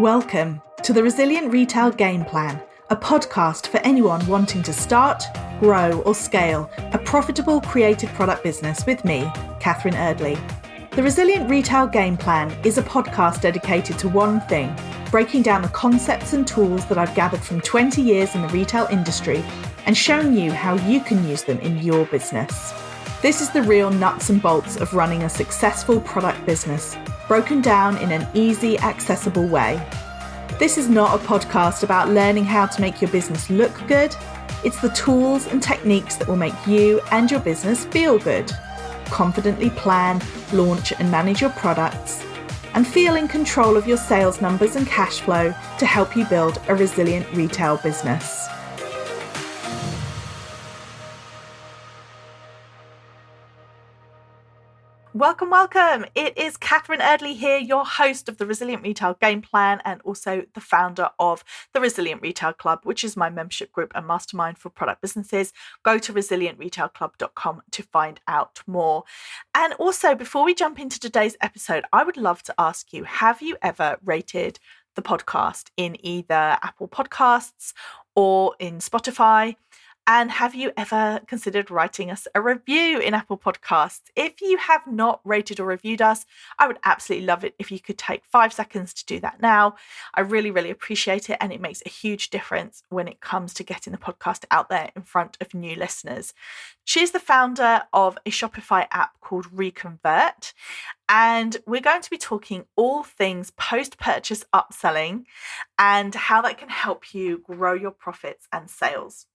Welcome to the Resilient Retail Game Plan, a podcast for anyone wanting to start, grow, or scale a profitable creative product business with me, Catherine Erdley. The Resilient Retail Game Plan is a podcast dedicated to one thing, breaking down the concepts and tools that I've gathered from 20 years in the retail industry and showing you how you can use them in your business. This is the real nuts and bolts of running a successful product business, broken down in an easy, accessible way. This is not a podcast about learning how to make your business look good. It's the tools and techniques that will make you and your business feel good. Confidently plan, launch, and manage your products, and feel in control of your sales numbers and cash flow to help you build a resilient retail business. Welcome. It is Catherine Erdley here, your host of the Resilient Retail Game Plan and also the founder of the Resilient Retail Club, which is my membership group and mastermind for product businesses. Go to resilientretailclub.com to find out more. And also, before we jump into today's episode, I would love to ask you, have you ever rated the podcast in either Apple Podcasts or in Spotify? And have you ever considered writing us a review in Apple Podcasts? If you have not rated or reviewed us, I would absolutely love it if you could take 5 seconds to do that now. I really, really appreciate it. And it makes a huge difference when it comes to getting the podcast out there in front of new listeners. She's the founder of a Shopify app called Reconvert. And we're going to be talking all things post-purchase upselling and how that can help you grow your profits and sales.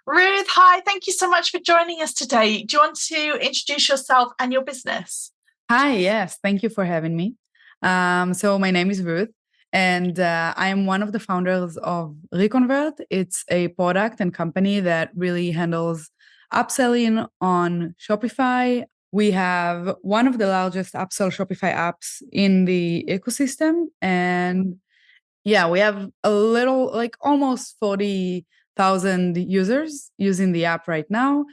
Ruth, hi. Thank you so much for joining us today. Do you want to introduce yourself and your business? Hi, yes. Thank you for having me. So my name is Ruth, and I am one of the founders of Reconvert. It's a product and company that really handles upselling on Shopify. We have one of the largest upsell Shopify apps in the ecosystem. And yeah, we have a little, like almost 40,000 users using the app right now,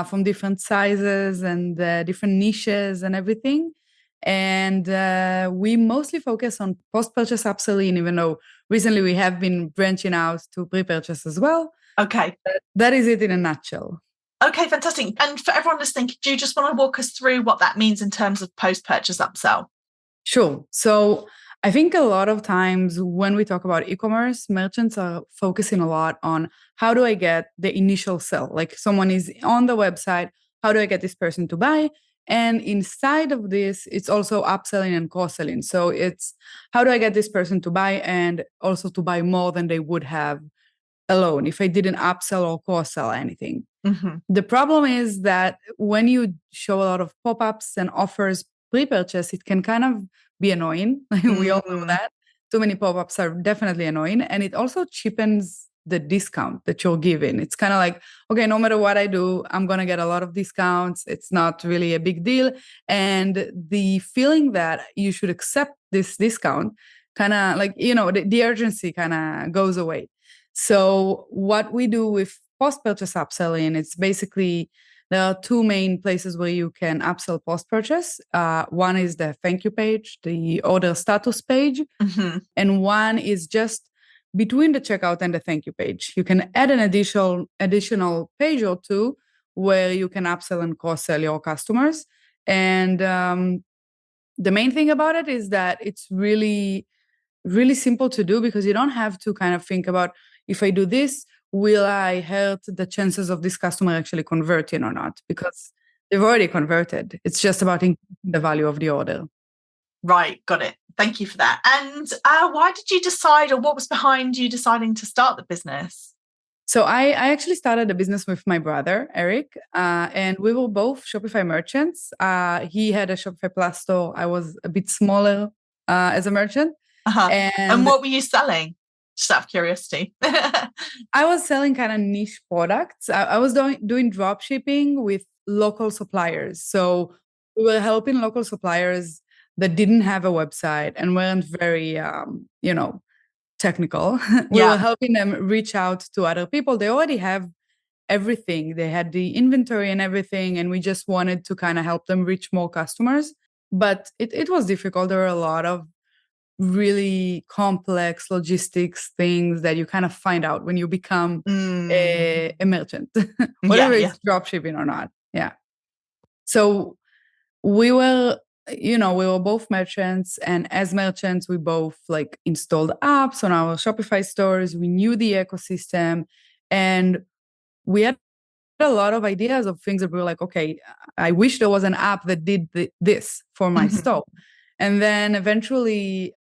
from different sizes and different niches and everything. And we mostly focus on post-purchase upselling, even though recently we have been branching out to pre-purchase as well. Okay. That is it in a nutshell. Okay, fantastic. And for everyone listening, do you just want to walk us through what that means in terms of post-purchase upsell? Sure. So I think a lot of times when we talk about e-commerce, merchants are focusing a lot on how do I get the initial sell? Like someone is on the website, how do I get this person to buy? And inside of this, it's also upselling and cross-selling. So it's how do I get this person to buy and also to buy more than they would have alone if I didn't upsell or cross-sell anything. Mm-hmm. The problem is that when you show a lot of pop-ups and offers pre-purchase, it can kind of be annoying. We all know that. Too many pop-ups are definitely annoying. And it also cheapens the discount that you're giving. It's kind of like, okay, no matter what I do, I'm going to get a lot of discounts. It's not really a big deal. And the feeling that you should accept this discount kind of like, the urgency kind of goes away. So what we do with post-purchase upselling, it's basically there are two main places where you can upsell post-purchase. One is the thank you page, the order status page, and one is just between the checkout and the thank you page. You can add an additional page or two where you can upsell and cross-sell your customers. And the main thing about it is that it's really, really simple to do because you don't have to kind of think about, if I do this, will I hurt the chances of this customer actually converting or not? Because they've already converted. It's just about increasing the value of the order. Right, got it. Thank you for that. And why did you decide, or what was behind you deciding to start the business? So I actually started a business with my brother, Eric, and we were both Shopify merchants. He had a Shopify Plus store. I was a bit smaller as a merchant. And what were you selling? Just out of curiosity. I was selling kind of niche products. I was doing drop shipping with local suppliers. So we were helping local suppliers that didn't have a website and weren't very, technical. We were helping them reach out to other people. They already have everything. They had the inventory and everything. And we just wanted to kind of help them reach more customers. But it was difficult. There were a lot of really complex logistics things that you kind of find out when you become a merchant, Yeah, whatever yeah. it's drop shipping or not. Yeah. So we were, we were both merchants, and as merchants, we both like installed apps on our Shopify stores. We knew the ecosystem, and we had a lot of ideas of things that we were like, okay, I wish there was an app that did this for my Mhm. store. And then eventually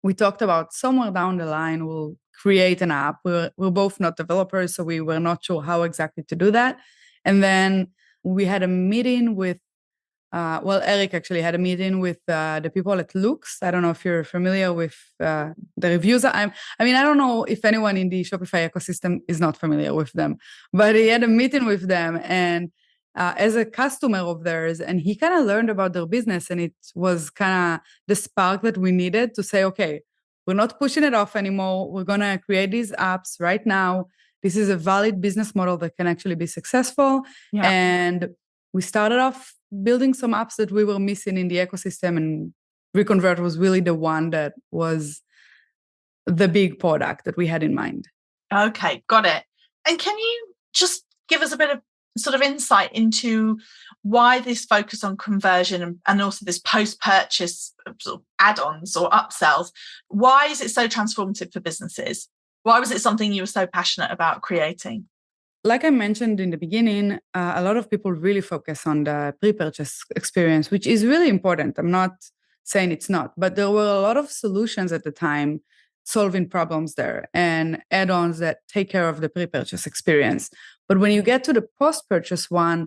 we talked about somewhere down the line, we'll create an app. We're both not developers, so we were not sure how exactly to do that. And then we had a meeting with Eric actually had a meeting with the people at Lux. I don't know if you're familiar with the reviews. I don't know if anyone in the Shopify ecosystem is not familiar with them, but he had a meeting with them and as a customer of theirs, and he kind of learned about their business, and it was kind of the spark that we needed to say, okay, we're not pushing it off anymore. We're gonna create these apps right now. This is a valid business model that can actually be successful, Yeah. and we started off building some apps that we were missing in the ecosystem, and Reconvert was really the one that was the big product that we had in mind. Okay, got it. And can you just give us a bit of sort of insight into why this focus on conversion and also this post-purchase sort of add-ons or upsells? Why is it so transformative for businesses? Why was it something you were so passionate about creating? Like I mentioned in the beginning, a lot of people really focus on the pre-purchase experience, which is really important. I'm not saying it's not, but there were a lot of solutions at the time solving problems there and add-ons that take care of the pre-purchase experience. But when you get to the post-purchase one,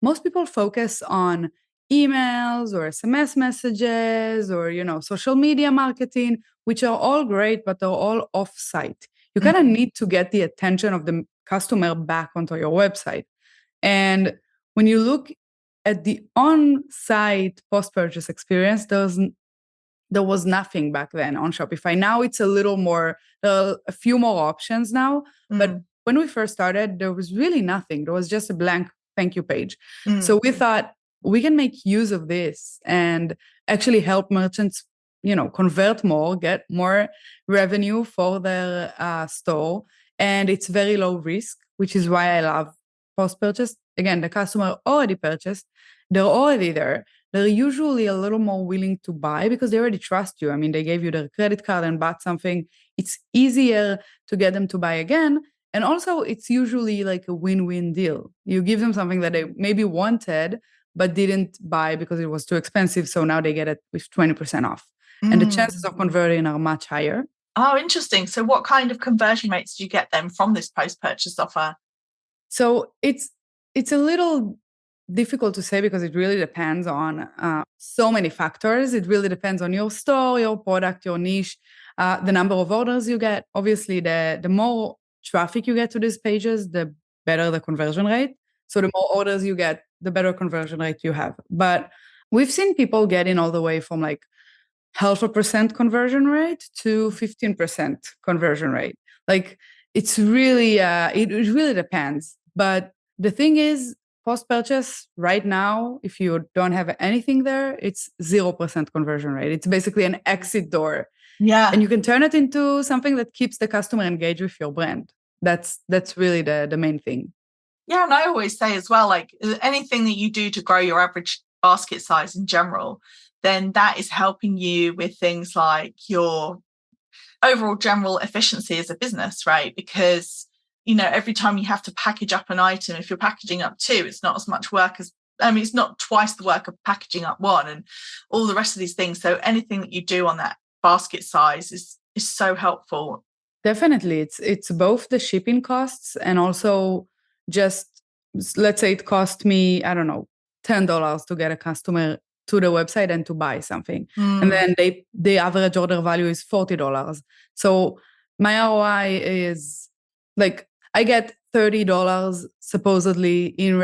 most people focus on emails or SMS messages or social media marketing, which are all great, but they're all off-site. You kind of need to get the attention of the customer back onto your website. And when you look at the on-site post-purchase experience, there was nothing back then on Shopify. Now it's a little more, there are a few more options now. But when we first started, there was really nothing. There was just a blank thank you page. So we thought we can make use of this and actually help merchants, convert more, get more revenue for their store. And it's very low risk, which is why I love post-purchase. Again, the customer already purchased, they're already there. They're usually a little more willing to buy because they already trust you. I mean, they gave you their credit card and bought something. It's easier to get them to buy again. And also, it's usually like a win-win deal. You give them something that they maybe wanted, but didn't buy because it was too expensive. So now they get it with 20% off. And the chances of converting are much higher. Oh, interesting. So what kind of conversion rates do you get then from this post-purchase offer? So it's a little difficult to say because it really depends on so many factors. It really depends on your store, your product, your niche, the number of orders you get. Obviously, the more traffic you get to these pages, the better the conversion rate. So the more orders you get, the better conversion rate you have. But we've seen people getting all the way from like 0.5% conversion rate to 15% conversion rate. Like it's really, it really depends. But the thing is, post-purchase right now, if you don't have anything there, it's 0% conversion rate. It's basically an exit door. Yeah. And you can turn it into something that keeps the customer engaged with your brand. That's really the main thing. Yeah, and I always say as well, like anything that you do to grow your average basket size in general, then that is helping you with things like your overall general efficiency as a business, right? Because, every time you have to package up an item, if you're packaging up two, it's not as much work as, it's not twice the work of packaging up one and all the rest of these things. So anything that you do on that basket size is so helpful. Definitely. It's both the shipping costs and also just, let's say it cost me, I don't know, $10 to get a customer to the website and to buy something. And then the average order value is $40. So my ROI is like, I get $30 supposedly in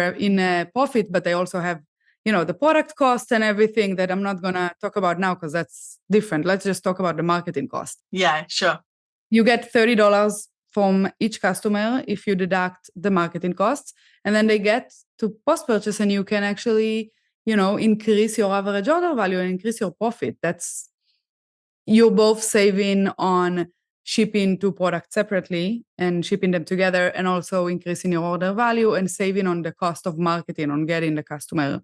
profit, but I also have, the product cost and everything that I'm not going to talk about now because that's different. Let's just talk about the marketing cost. Yeah, sure. You get $30 from each customer if you deduct the marketing costs, and then they get to post-purchase and you can actually, increase your average order value and increase your profit. That's you're both saving on shipping two products separately and shipping them together, and also increasing your order value and saving on the cost of marketing on getting the customer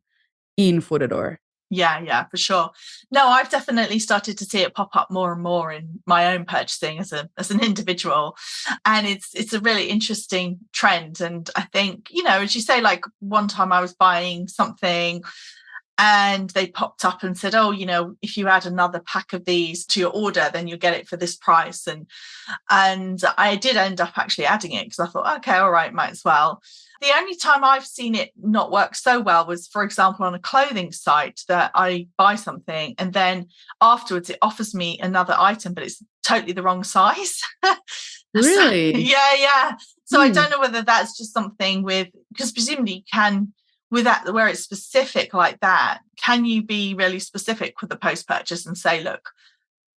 in through the door. Yeah, for sure. No, I've definitely started to see it pop up more and more in my own purchasing as an individual. And it's a really interesting trend. And I think, as you say, like one time I was buying something and they popped up and said, oh, if you add another pack of these to your order, then you'll get it for this price. And I did end up actually adding it because I thought, okay, all right, might as well. The only time I've seen it not work so well was, for example, on a clothing site that I buy something and then afterwards it offers me another item, but it's totally the wrong size. Really? So, yeah. So I don't know whether that's just something because presumably you can, with that, where it's specific like that, can you be really specific with the post-purchase and say, look,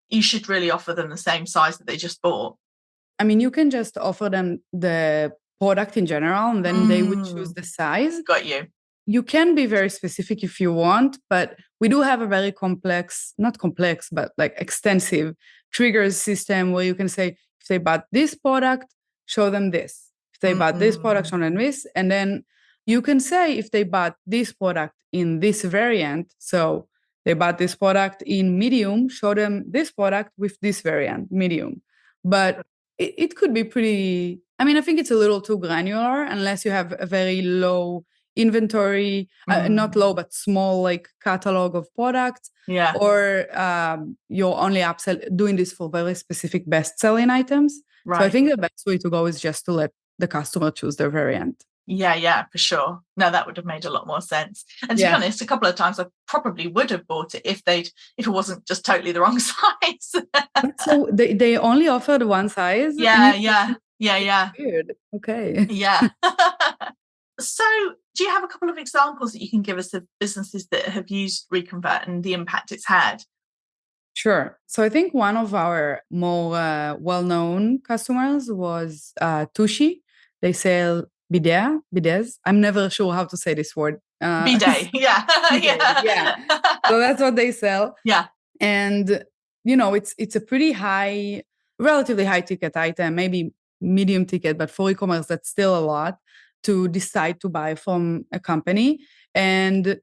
you should really offer them the same size that they just bought? I mean, you can just offer them the product in general, and then they would choose the size. Got you. You can be very specific if you want, but we do have a very not complex, but like extensive triggers system where you can say, if they bought this product, show them this. If they bought this product, show them this. And then you can say, if they bought this product in this variant, so they bought this product in medium, show them this product with this variant, medium. But it could be pretty, I mean, I think it's a little too granular unless you have a very low inventory, not low, but small, like catalog of products. Yeah. Or you're only doing this for very specific best-selling items. Right. So I think the best way to go is just to let the customer choose their variant. Yeah, for sure. No, that would have made a lot more sense. And to be honest, a couple of times I probably would have bought it if it wasn't just totally the wrong size. So they only offered one size? Yeah. Weird. Okay. Yeah. So do you have a couple of examples that you can give us of businesses that have used Reconvert and the impact it's had? Sure. So I think one of our more well-known customers was Tushy. They sell bidets. I'm never sure how to say this word. Bidet, yeah. Yeah. So that's what they sell. Yeah. And, it's a pretty relatively high ticket item, maybe medium ticket, but for e-commerce, that's still a lot to decide to buy from a company. And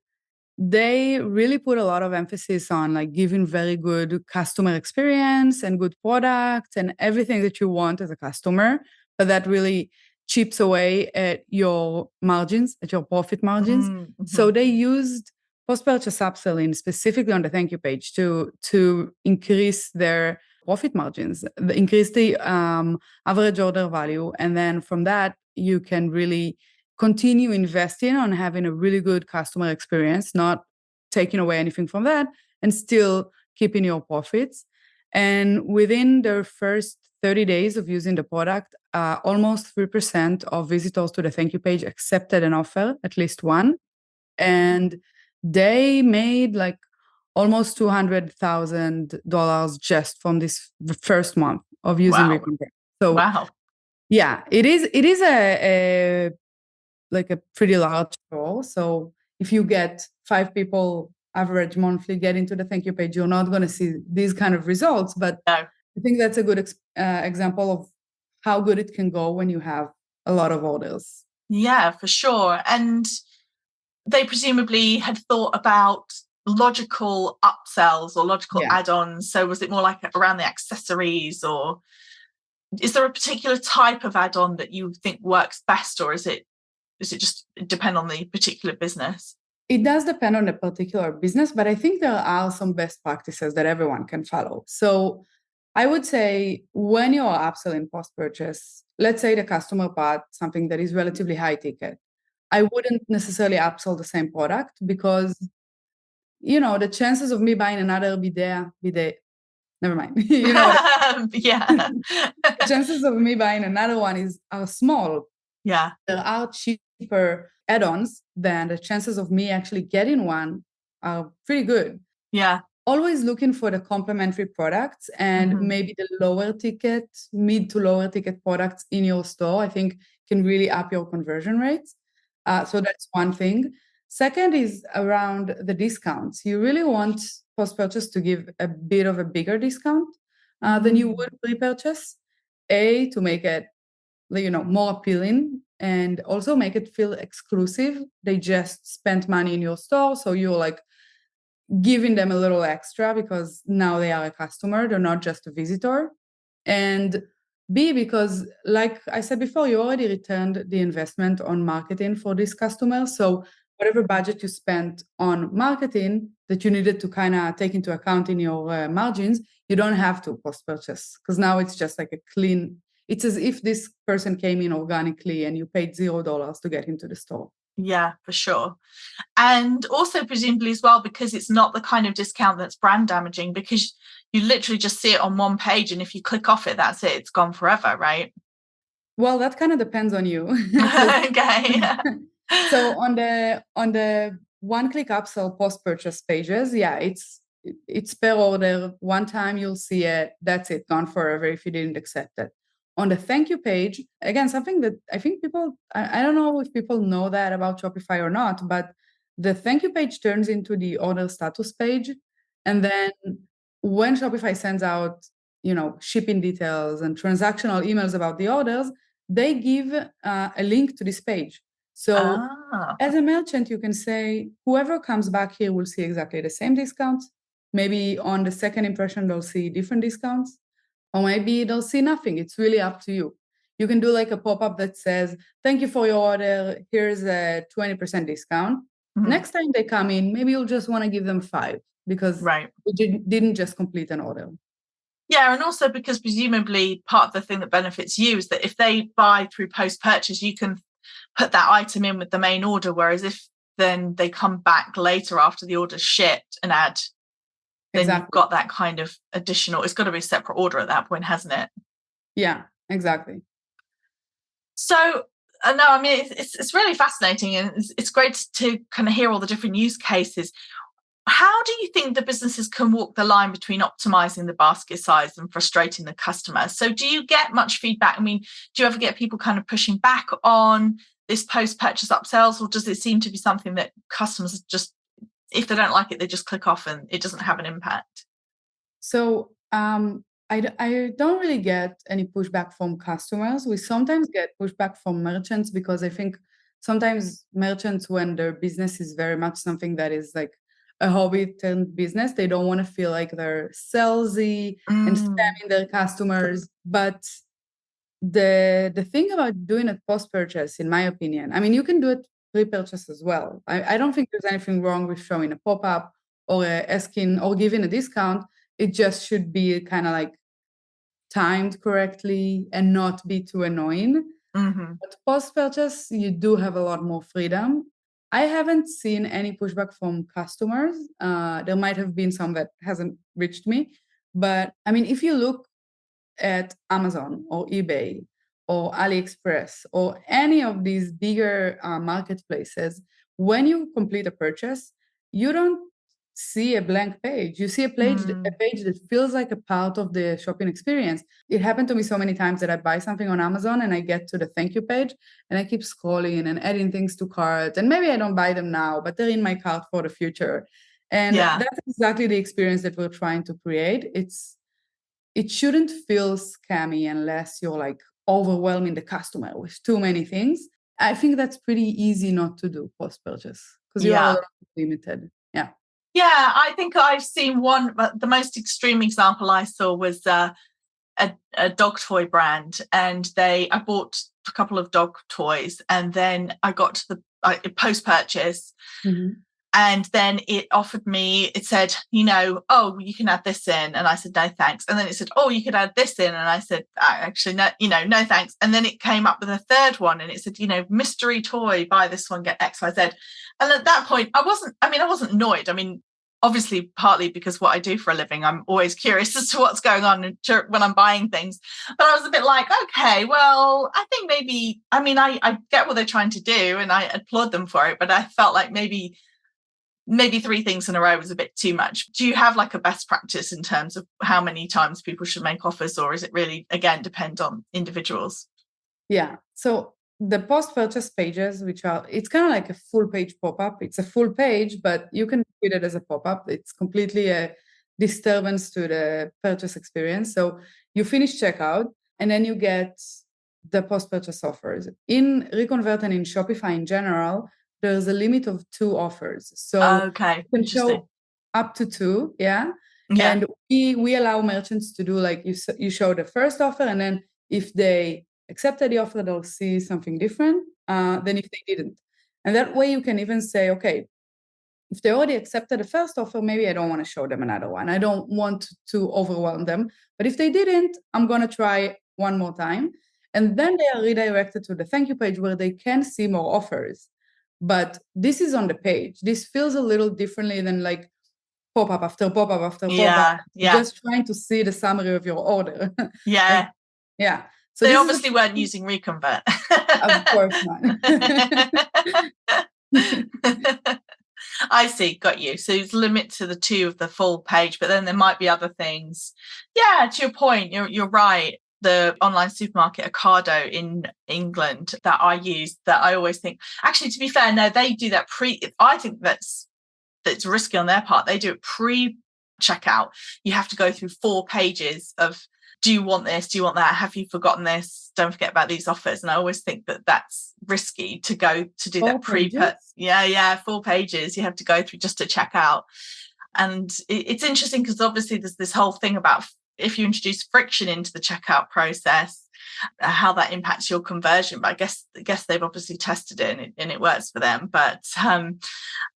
they really put a lot of emphasis on like giving very good customer experience and good products and everything that you want as a customer, but that really chips away at your margins, at your profit margins. Mm-hmm. So they used post-purchase upselling specifically on the thank you page to increase their profit margins, increase the average order value. And then from that, you can really continue investing on having a really good customer experience, not taking away anything from that, and still keeping your profits. And within their first 30 days of using the product, almost 3% of visitors to the thank you page accepted an offer, at least one. And they made like almost $200,000 just from this first month of using Reconvert. So yeah, it is a pretty large goal. So if you get 5 people average monthly get into the thank you page, you're not going to see these kind of results. But no. I think that's a good example of how good it can go when you have a lot of orders. Yeah, for sure. And they presumably had thought about logical upsells or logical add-ons. So was it more like around the accessories, or is there a particular type of add-on that you think works best, or is it just depend on the particular business? It does depend on the particular business, but I think there are some best practices that everyone can follow. So I would say when you're upselling post-purchase, let's say the customer bought something that is relatively high ticket, I wouldn't necessarily upsell the same product because, the chances of me buying another bidet, never mind. The chances of me buying another one are small. Yeah. There are cheaper add-ons, then the chances of me actually getting one are pretty good. Yeah. Always looking for the complementary products and maybe the mid to lower ticket products in your store, I think can really up your conversion rates. So that's one thing. Second is around the discounts. You really want post-purchase to give a bit of a bigger discount than you would pre-purchase. To make it, more appealing, and also make it feel exclusive. They just spent money in your store, so you're like giving them a little extra because now they are a customer, they're not just a visitor. And B, because like I said before, you already returned the investment on marketing for this customer. So whatever budget you spent on marketing that you needed to kind of take into account in your margins, you don't have to post-purchase, because now it's just like a clean, it's as if this person came in organically and you paid $0 to get into the store. Yeah, for sure. And also presumably as well, because it's not the kind of discount that's brand damaging, because you literally just see it on one page, and if you click off it, that's it, it's gone forever, right? Well, that kind of depends on you. Okay. So on the one-click upsell post-purchase pages, yeah, it's per order. One time you'll see it, that's it, gone forever if you didn't accept it. On the thank you page, again, something that I think people, I don't know if people know that about Shopify or not, but the thank you page turns into the order status page. And then when Shopify sends out, shipping details and transactional emails about the orders, they give a link to this page. So as a merchant, you can say, whoever comes back here will see exactly the same discounts. Maybe on the second impression, they'll see different discounts, or maybe they'll see nothing. It's really up to you. You can do like a pop-up that says, thank you for your order. Here's a 20% discount. Mm-hmm. Next time they come in, maybe you'll just want to give them 5 because you didn't just complete an order. Yeah, and also because presumably part of the thing that benefits you is that if they buy through post-purchase, you can put that item in with the main order, whereas if then they come back later after the order's shipped and add, then you've got that kind of additional, it's got to be a separate order at that point, hasn't it? Yeah, exactly. So, no, I mean, it's really fascinating, and it's great to kind of hear all the different use cases. How do you think the businesses can walk the line between optimizing the basket size and frustrating the customer? So do you get much feedback? I mean, do you ever get people kind of pushing back on this post-purchase upsells, or does it seem to be something that customers just, if they don't like it, they just click off and it doesn't have an impact? So I don't really get any pushback from customers. We sometimes get pushback from merchants, because I think sometimes merchants, when their business is very much something that is like a hobby turned business, they don't want to feel like they're salesy and spamming their customers. But the thing about doing it post-purchase, in my opinion, I mean, you can do it pre-purchase as well. I don't think there's anything wrong with showing a pop-up or asking or giving a discount. It just should be kind of like timed correctly and not be too annoying. Mm-hmm. But post-purchase, you do have a lot more freedom. I haven't seen any pushback from customers. There might have been some that hasn't reached me. But I mean, if you look at Amazon or eBay or AliExpress or any of these bigger marketplaces, when you complete a purchase, you don't see a blank page. You see a page that feels like a part of the shopping experience. It happened to me so many times that I buy something on Amazon and I get to the thank you page and I keep scrolling and adding things to cart. And maybe I don't buy them now, but they're in my cart for the future. And that's exactly the experience that we're trying to create. It shouldn't feel scammy unless you're like overwhelming the customer with too many things. I think that's pretty easy not to do post-purchase because you are limited. Yeah. Yeah, I think I've seen one, but the most extreme example I saw was a dog toy brand, and I bought a couple of dog toys, and then I got to the post-purchase, and then it offered me, it said, oh, you can add this in, and I said no thanks, and then it said, oh, you could add this in, and I said actually no, no thanks, and then it came up with a third one, and it said, mystery toy, buy this one, get XYZ. And at that point, I wasn't annoyed. I mean, obviously, partly because what I do for a living, I'm always curious as to what's going on when I'm buying things. But I was a bit like, okay, well, I think maybe, I get what they're trying to do and I applaud them for it. But I felt like maybe 3 things in a row was a bit too much. Do you have like a best practice in terms of how many times people should make offers, or is it really, again, depend on individuals? Yeah. So the post-purchase pages, it's kind of like a full page pop-up. It's a full page, but you can treat it as a pop-up. It's completely a disturbance to the purchase experience. So you finish checkout, and then you get the post-purchase offers. In Reconvert and in Shopify in general, there's a limit of 2 offers. So Okay, you can interesting. show up to 2, yeah? Yeah. And we allow merchants to do like you show the first offer, and then if they accepted the offer, they'll see something different than if they didn't. And that way you can even say, okay, if they already accepted the first offer, maybe I don't want to show them another one. I don't want to overwhelm them. But if they didn't, I'm going to try one more time. And then they are redirected to the thank you page where they can see more offers. But this is on the page. This feels a little differently than like pop-up after pop-up after pop-up. Yeah. Just trying to see the summary of your order. Yeah. Yeah. So they obviously weren't using Reconvert. Of course not. I see, got you. So it's limit to the 2 of the full page, but then there might be other things. Yeah, to your point, you're right. The online supermarket Ocado in England that I use, that I always think, actually, to be fair, no, they do that I think that's risky on their part. They do it pre-checkout. You have to go through 4 pages of, do you want this? Do you want that? Have you forgotten this? Don't forget about these offers. And I always think that that's risky to go to do that pre-put. Yeah, 4 pages you have to go through just to check out. And it's interesting because obviously there's this whole thing about if you introduce friction into the checkout process, how that impacts your conversion. But I guess they've obviously tested it and it works for them. But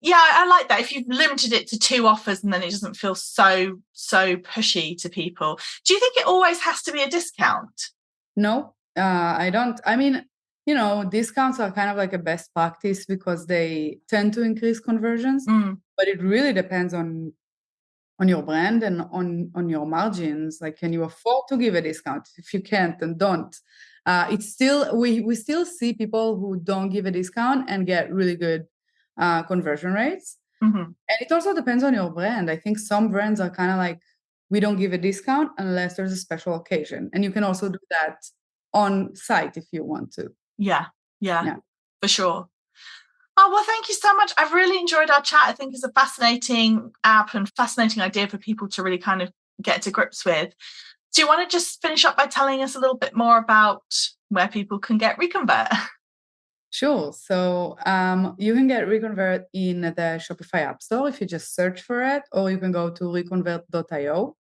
yeah, I like that. If you've limited it to 2 offers and then it doesn't feel so pushy to people. Do you think it always has to be a discount? No, I don't. I mean, discounts are kind of like a best practice because they tend to increase conversions, but it really depends on your brand and on your margins. Like, can you afford to give a discount? If you can't, then don't. It's still, we still see people who don't give a discount and get really good conversion rates. And it also depends on your brand. I think some brands are kind of like, we don't give a discount unless there's a special occasion. And you can also do that on site if you want to. Yeah, for sure. Oh, well, thank you so much. I've really enjoyed our chat. I think it's a fascinating app and fascinating idea for people to really kind of get to grips with. Do you want to just finish up by telling us a little bit more about where people can get Reconvert? Sure. So you can get Reconvert in the Shopify App Store if you just search for it, or you can go to reconvert.io,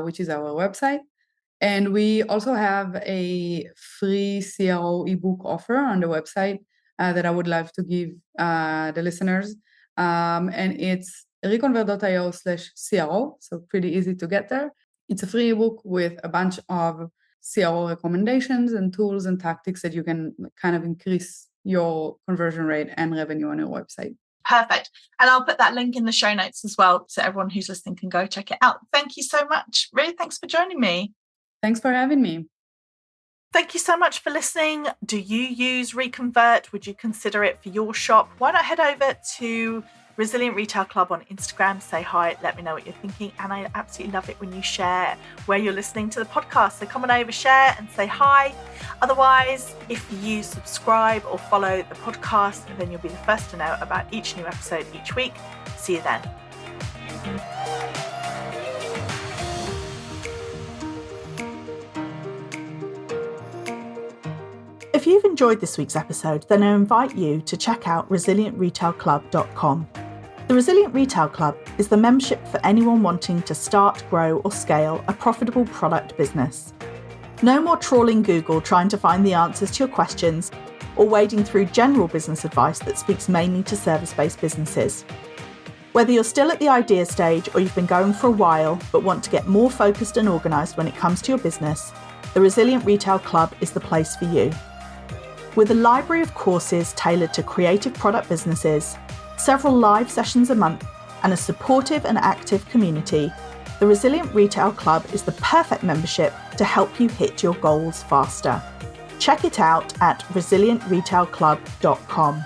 which is our website. And we also have a free CRO ebook offer on the website that I would love to give the listeners. And it's reconvert.io/CRO, so pretty easy to get there. It's a free ebook with a bunch of CRO recommendations and tools and tactics that you can kind of increase your conversion rate and revenue on your website. Perfect. And I'll put that link in the show notes as well, so everyone who's listening can go check it out. Thank you so much, Ruth. Thanks for joining me. Thanks for having me. Thank you so much for listening. Do you use Reconvert? Would you consider it for your shop? Why not head over to Resilient Retail Club on Instagram, say hi, let me know what you're thinking. And I absolutely love it when you share where you're listening to the podcast. So come on over, share and say hi. Otherwise, if you subscribe or follow the podcast, then you'll be the first to know about each new episode each week. See you then. If you've enjoyed this week's episode, then I invite you to check out resilientretailclub.com. The Resilient Retail Club is the membership for anyone wanting to start, grow or scale a profitable product business. No more trawling Google trying to find the answers to your questions or wading through general business advice that speaks mainly to service-based businesses. Whether you're still at the idea stage or you've been going for a while but want to get more focused and organised when it comes to your business, the Resilient Retail Club is the place for you. With a library of courses tailored to creative product businesses, several live sessions a month, and a supportive and active community, the Resilient Retail Club is the perfect membership to help you hit your goals faster. Check it out at resilientretailclub.com.